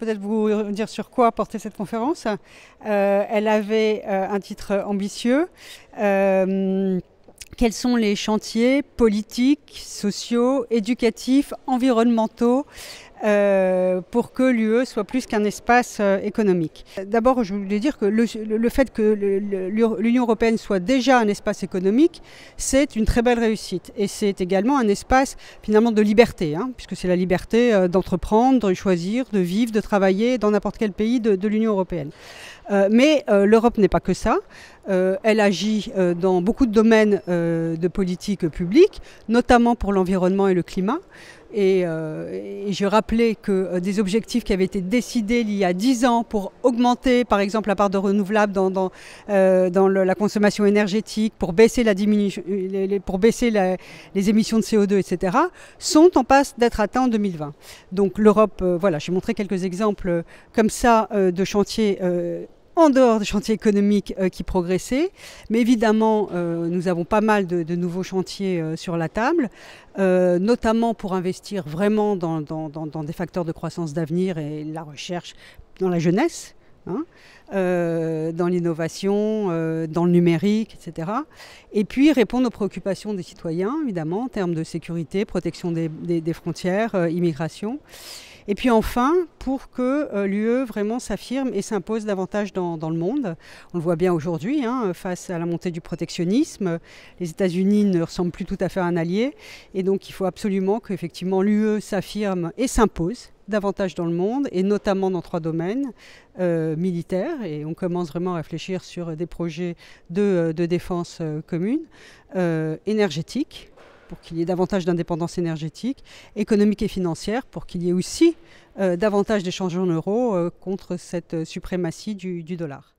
peut-être vous dire sur quoi portait cette conférence. Elle avait un titre ambitieux. Quels sont les chantiers politiques, sociaux, éducatifs, environnementaux pour que l'UE soit plus qu'un espace économique. D'abord, je voulais dire que le fait que l'Union européenne soit déjà un espace économique, c'est une très belle réussite. Et c'est également un espace finalement de liberté, puisque c'est la liberté d'entreprendre, de choisir, de vivre, de travailler dans n'importe quel pays de l'Union européenne. Mais l'Europe n'est pas que ça. Elle agit dans beaucoup de domaines de politique publique, notamment pour l'environnement et le climat. Et je rappelais que des objectifs qui avaient été décidés il y a 10 ans pour augmenter par exemple la part de renouvelables dans la consommation énergétique, pour baisser, les émissions de CO2, etc., sont en passe d'être atteints en 2020. Donc l'Europe, voilà, j'ai montré quelques exemples comme ça de chantiers en dehors des chantiers économiques qui progressaient. Mais évidemment, nous avons pas mal de nouveaux chantiers sur la table, notamment pour investir vraiment dans des facteurs de croissance d'avenir et la recherche dans la jeunesse, dans l'innovation, dans le numérique, etc. Et puis répondre aux préoccupations des citoyens, évidemment, en termes de sécurité, protection des frontières, immigration. Et puis enfin, pour que l'UE vraiment s'affirme et s'impose davantage dans le monde. On le voit bien aujourd'hui, face à la montée du protectionnisme. Les États-Unis ne ressemblent plus tout à fait à un allié. Et donc il faut absolument qu'effectivement l'UE s'affirme et s'impose davantage dans le monde, et notamment dans 3 domaines militaires. Et on commence vraiment à réfléchir sur des projets de défense commune, énergétique, pour qu'il y ait davantage d'indépendance énergétique, économique et financière, pour qu'il y ait aussi davantage d'échanges en euros contre cette suprématie du dollar.